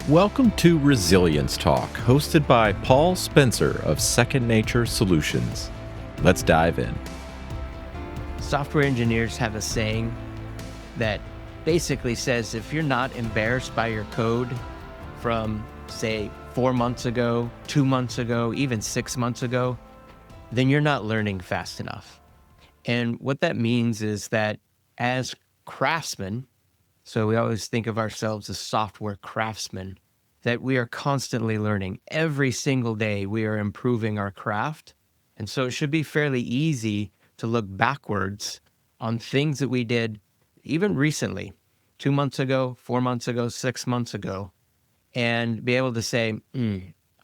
Welcome to Resilience Talk, hosted by Paul Spencer of Second Nature Solutions. Let's dive in. Software engineers have a saying that basically says if you're not embarrassed by your code from, say, 4 months ago, 2 months ago, even 6 months ago, then you're not learning fast enough. And what that means is that as craftsmen, so we always think of ourselves as software craftsmen, that we are constantly learning. Every single day we are improving our craft. And so it should be fairly easy to look backwards on things that we did even recently, 2 months ago, 4 months ago, 6 months ago, and be able to say,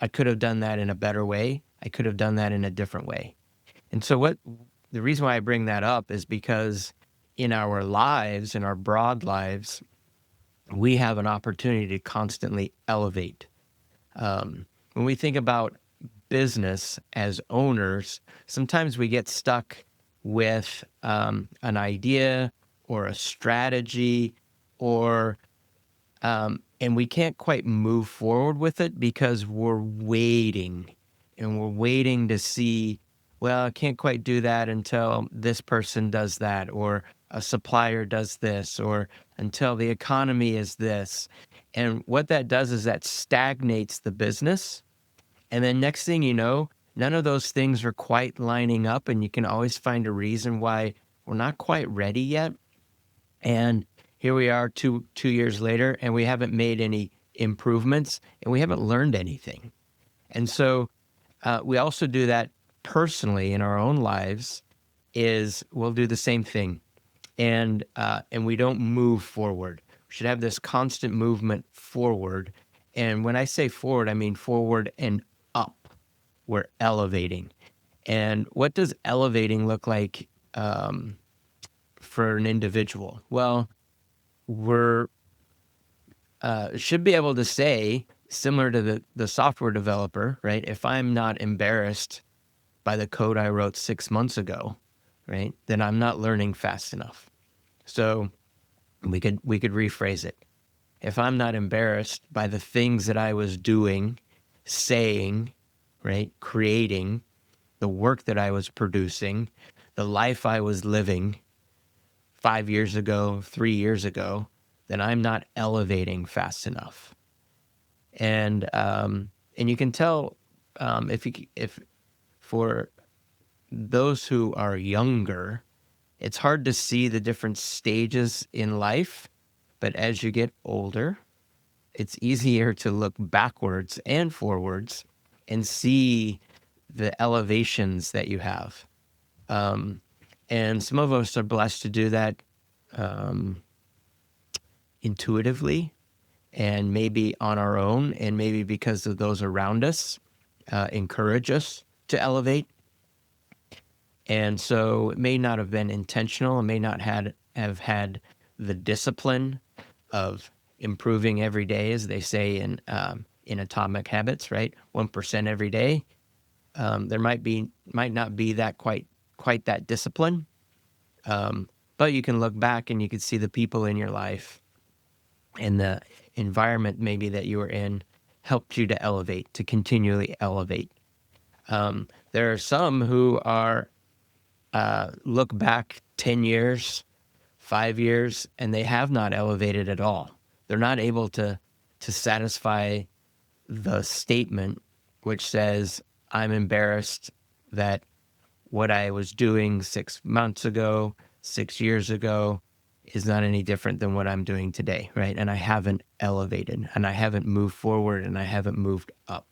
I could have done that in a better way. I could have done that in a different way. And so the reason why I bring that up is because in our lives, in our broad lives, we have an opportunity to constantly elevate. When we think about business as owners, sometimes we get stuck with an idea or a strategy, and we can't quite move forward with it because we're waiting to see, well, I can't quite do that until this person does that, or a supplier does this, or until the economy is this. And what that does is that stagnates the business. And then next thing you know, none of those things are quite lining up, and you can always find a reason why we're not quite ready yet. And here we are 2 years later, and we haven't made any improvements, and we haven't learned anything. And so we also do that personally in our own lives. Is we'll do the same thing, and we don't move forward. We should have this constant movement forward. And when I say forward, I mean forward and up. We're elevating. And what does elevating look like for an individual? Well, we're should be able to say, similar to the software developer, right? If I'm not embarrassed by the code I wrote 6 months ago, right, then I'm not learning fast enough. So we could rephrase it. If I'm not embarrassed by the things that I was doing, saying, right, creating, the work that I was producing, the life I was living 5 years ago, 3 years ago, then I'm not elevating fast enough. And you can tell if for those who are younger, it's hard to see the different stages in life. But as you get older, it's easier to look backwards and forwards and see the elevations that you have. And some of us are blessed to do that intuitively, and maybe on our own, and maybe because of those around us encourage us to elevate. And so it may not have been intentional. It may not have had the discipline of improving every day, as they say in Atomic Habits, right? 1% every day. There might not be that quite that discipline. But you can look back and you can see the people in your life and the environment maybe that you were in helped you to elevate, to continually elevate. There are some who are look back 10 years, 5 years, and they have not elevated at all. They're not able to satisfy the statement which says, I'm embarrassed that what I was doing 6 months ago, 6 years ago, is not any different than what I'm doing today, right? And I haven't elevated, and I haven't moved forward, and I haven't moved up.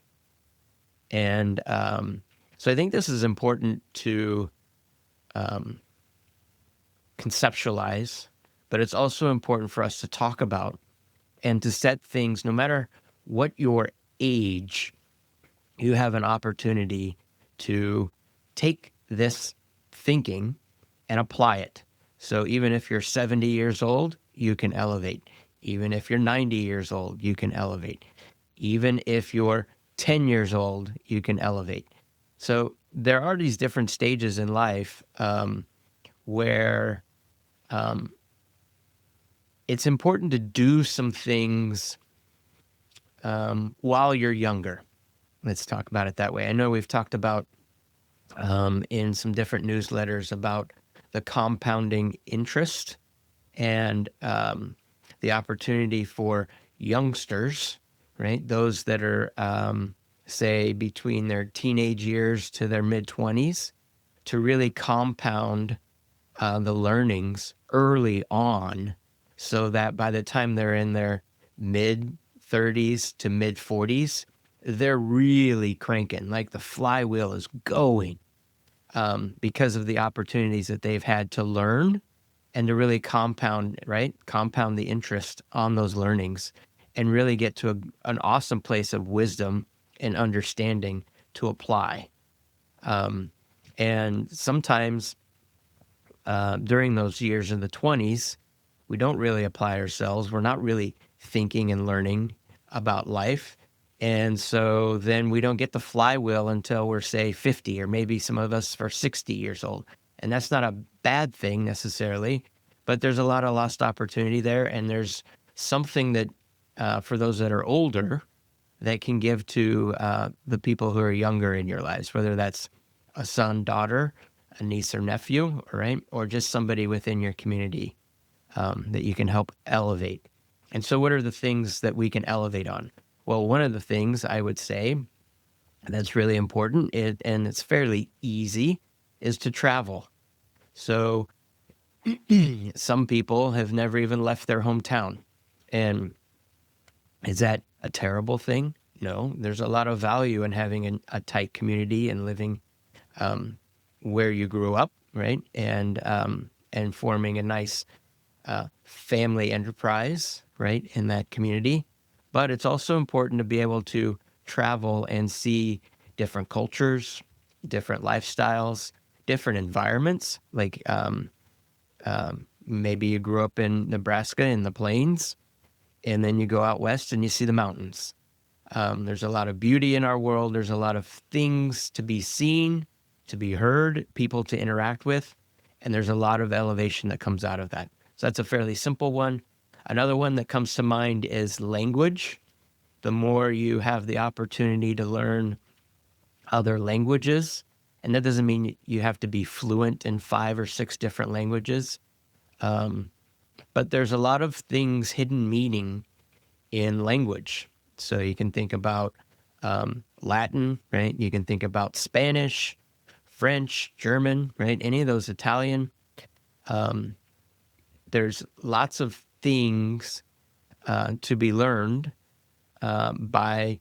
And so I think this is important to conceptualize, but it's also important for us to talk about and to set things, no matter what your age, you have an opportunity to take this thinking and apply it. So even if you're 70 years old, you can elevate. Even if you're 90 years old, you can elevate. Even if you're 10 years old, you can elevate. So there are these different stages in life where it's important to do some things while you're younger. Let's talk about it that way. I know we've talked about in some different newsletters about the compounding interest and the opportunity for youngsters, right? Those that are, say, between their teenage years to their mid 20s, to really compound the learnings early on so that by the time they're in their mid 30s to mid 40s, they're really cranking. Like the flywheel is going because of the opportunities that they've had to learn and to really compound, right? Compound the interest on those learnings and really get to an awesome place of wisdom and understanding to apply. And sometimes during those years in the 20s, we don't really apply ourselves. We're not really thinking and learning about life. And so then we don't get the flywheel until we're, say, 50, or maybe some of us are 60 years old. And that's not a bad thing necessarily, but there's a lot of lost opportunity there. And there's something that, for those that are older, that can give to the people who are younger in your lives, whether that's a son, daughter, a niece or nephew, right? Or just somebody within your community that you can help elevate. And so what are the things that we can elevate on? Well, one of the things I would say that's really important, and it's fairly easy, is to travel. So some people have never even left their hometown. And is that a terrible thing? No, there's a lot of value in having a tight community and living where you grew up, right? And forming a nice family enterprise, right, in that community. But it's also important to be able to travel and see different cultures, different lifestyles, different environments. Like maybe you grew up in Nebraska in the plains, and then you go out west and you see the mountains. There's a lot of beauty in our world. There's a lot of things to be seen, to be heard, people to interact with, and there's a lot of elevation that comes out of that. So that's a fairly simple one. Another one that comes to mind is language. The more you have the opportunity to learn other languages, and that doesn't mean you have to be fluent in 5 or 6 different languages, but there's a lot of things, hidden meaning in language. So you can think about Latin, right? You can think about Spanish, French, German, right? Any of those, Italian. There's lots of things to be learned by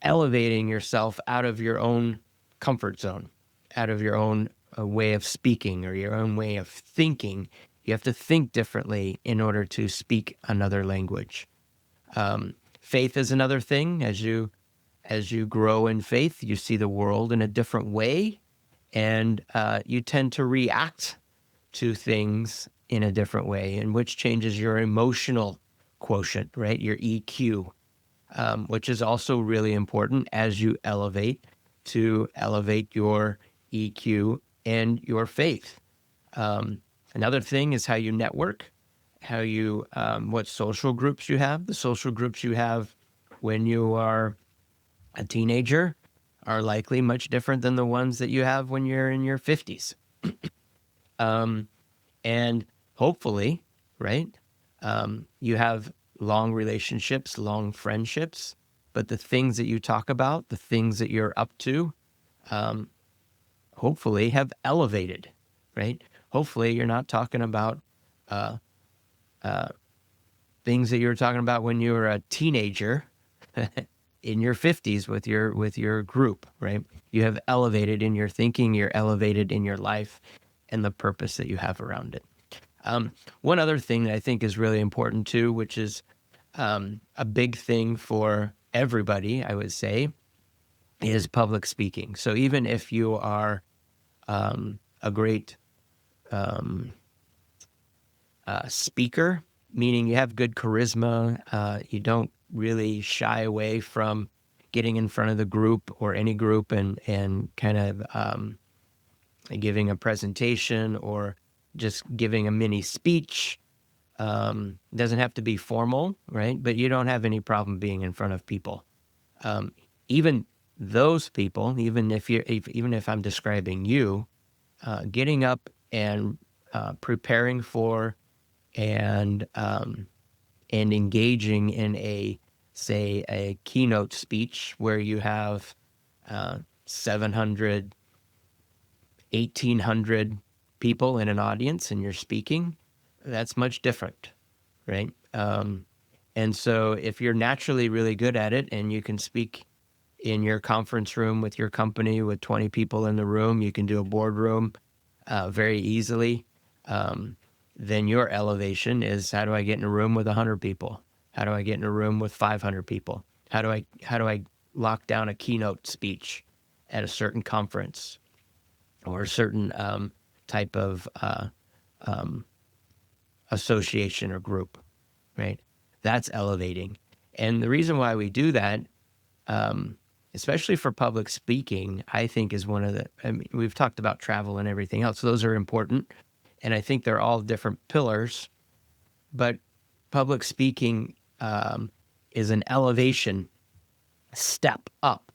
elevating yourself out of your own comfort zone, out of your own way of speaking or your own way of thinking. You have to think differently in order to speak another language. Faith is another thing. As you grow in faith, you see the world in a different way, and you tend to react to things in a different way, and which changes your emotional quotient, right? Your EQ, which is also really important as you elevate, to elevate your EQ and your faith. Another thing is how you network, how you, what social groups you have. The social groups you have when you are a teenager are likely much different than the ones that you have when you're in your 50s. And hopefully, right, you have long relationships, long friendships, but the things that you talk about, the things that you're up to, hopefully have elevated, right? Hopefully you're not talking about things that you were talking about when you were a teenager in your 50s with your group, right? You have elevated in your thinking, you're elevated in your life and the purpose that you have around it. One other thing that I think is really important too, which is a big thing for everybody, I would say, is public speaking. So even if you are a great speaker, meaning you have good charisma, you don't really shy away from getting in front of the group or any group and kind of giving a presentation or just giving a mini speech, It doesn't have to be formal, right? But you don't have any problem being in front of people. Um, even those people, even if I'm describing you, getting up and preparing for and engaging in say a keynote speech where you have 700, 1,800 people in an audience and you're speaking, that's much different, right? And so if you're naturally really good at it and you can speak in your conference room with your company with 20 people in the room, you can do a boardroom very easily. Then your elevation is, how do I get in a room with 100 people? How do I get in a room with 500 people? How do I lock down a keynote speech at a certain conference or a certain type of association or group, right? That's elevating. And the reason why we do that, especially for public speaking, I think is I mean, we've talked about travel and everything else. Those are important. And I think they're all different pillars, but public speaking is an elevation step up.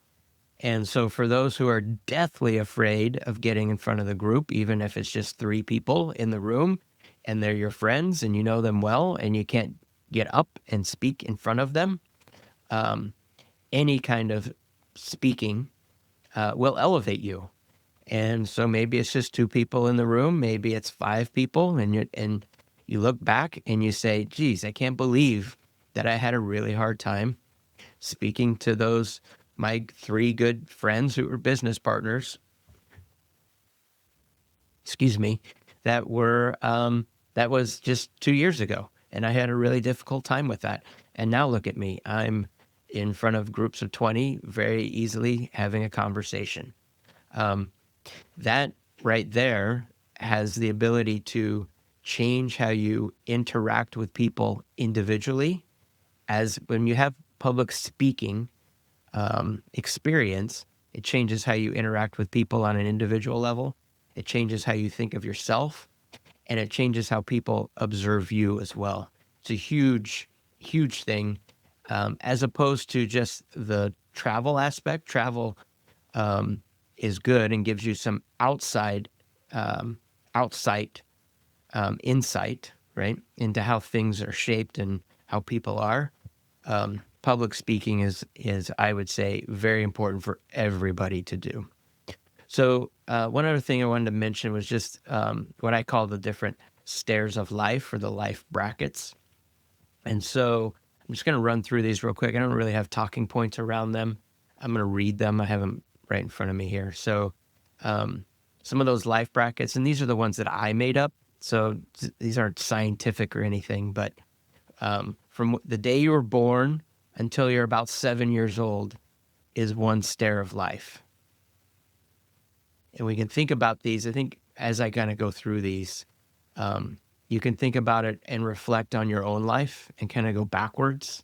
And so for those who are deathly afraid of getting in front of the group, even if it's just 3 people in the room and they're your friends and you know them well and you can't get up and speak in front of them, any kind of speaking will elevate you. And so maybe it's just 2 people in the room, maybe it's 5 people, and you look back and you say, geez, I can't believe that I had a really hard time speaking to my 3 good friends who were business partners, excuse me, that was just 2 years ago. And I had a really difficult time with that. And now look at me. I'm in front of groups of 20 very easily having a conversation. That right there has the ability to change how you interact with people individually. As when you have public speaking experience, it changes how you interact with people on an individual level. It changes how you think of yourself, and it changes how people observe you as well. It's a huge, huge thing, as opposed to just the travel aspect. Travel is good and gives you some outside insight, right, into how things are shaped and how people are. Public speaking is, I would say, very important for everybody to do. So one other thing I wanted to mention was just what I call the different stairs of life, or the life brackets. And so I'm just going to run through these real quick. I don't really have talking points around them. I'm going to read them. I have them right in front of me here. So some of those life brackets, and these are the ones that I made up. So these aren't scientific or anything, but from the day you were born until you're about 7 years old is one stair of life. And we can think about these. I think as I kind of go through these, you can think about it and reflect on your own life and kind of go backwards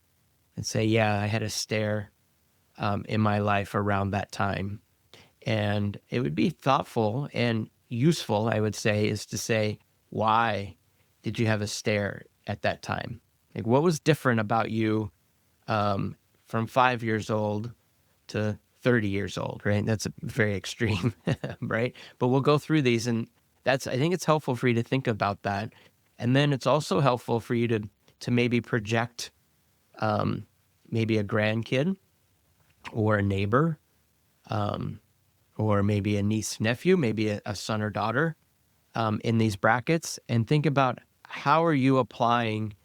and say, yeah, I had a stair in my life around that time. And it would be thoughtful and useful, I would say, is to say, why did you have a stair at that time? Like, what was different about you from 5 years old to 30 years old, right? That's very extreme, right? But we'll go through these, and I think it's helpful for you to think about that. And then it's also helpful for you to maybe project maybe a grandkid or a neighbor, or maybe a niece, nephew, maybe a son or daughter in these brackets, and think about how are you applying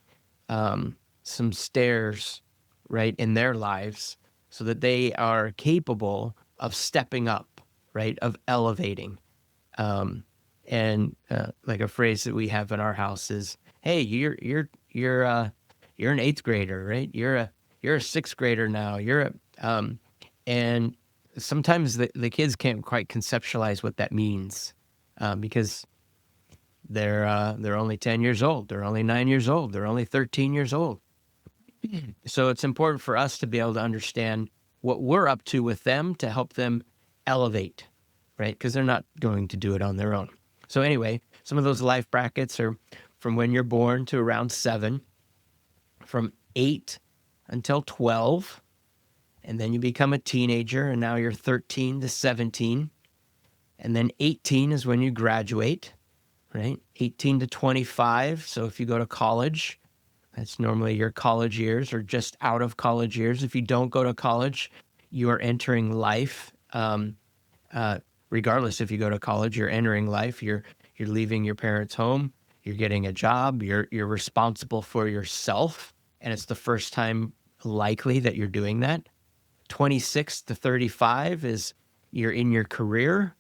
some stairs, right, in their lives so that they are capable of stepping up, right, of elevating. And like a phrase that we have in our house is, "Hey, you're an eighth grader, right? You're a sixth grader now. And sometimes the kids can't quite conceptualize what that means because they're only 10 years old, they're only 9 years old, they're only 13 years old. So it's important for us to be able to understand what we're up to with them to help them elevate, right? Because they're not going to do it on their own. So anyway, some of those life brackets are from when you're born to around 7, from 8 until 12, and then you become a teenager, and now you're 13 to 17, and then 18 is when you graduate, right? 18 to 25. So if you go to college, that's normally your college years or just out of college years. If you don't go to college, you are entering life. Regardless if you go to college, you're entering life. You're leaving your parents' home. You're getting a job. You're responsible for yourself, and it's the first time likely that you're doing that. 26 to 35 is you're in your career.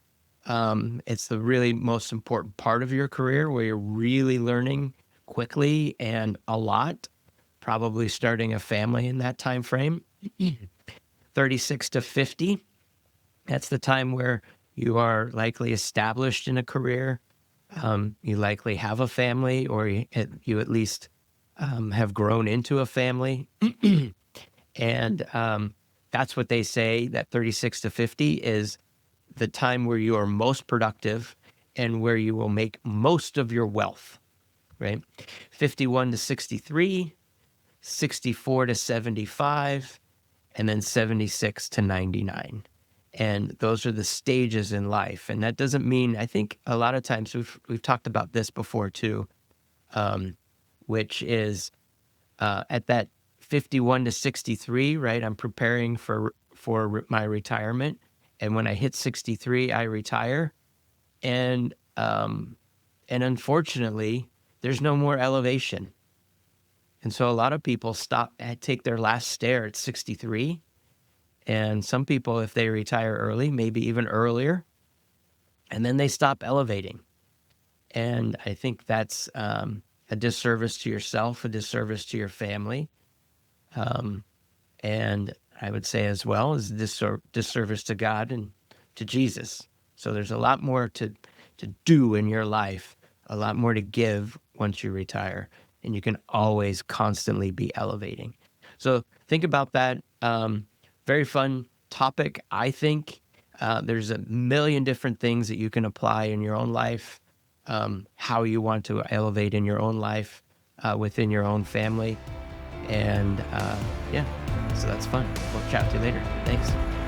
It's the really most important part of your career where you're really learning quickly and a lot, probably starting a family in that time frame. 36 to 50, that's the time where you are likely established in a career. You likely have a family, or you at least have grown into a family. And that's what they say, that 36 to 50 is the time where you are most productive and where you will make most of your wealth, right? 51 to 63, 64 to 75, and then 76 to 99. And those are the stages in life. And that doesn't mean, I think a lot of times we've talked about this before too, which is at that 51 to 63, right? I'm preparing for my retirement. And when I hit 63, I retire. And unfortunately, there's no more elevation. And so a lot of people take their last stare at 63. And some people, if they retire early, maybe even earlier, and then they stop elevating. And I think that's a disservice to yourself, a disservice to your family. And I would say as well as disservice to God and to Jesus. So there's a lot more to do in your life, a lot more to give once you retire, and you can always constantly be elevating. So think about that. Very fun topic, I think. There's a million different things that you can apply in your own life, how you want to elevate in your own life, within your own family. And yeah, so that's fun. We'll chat to you later. Thanks.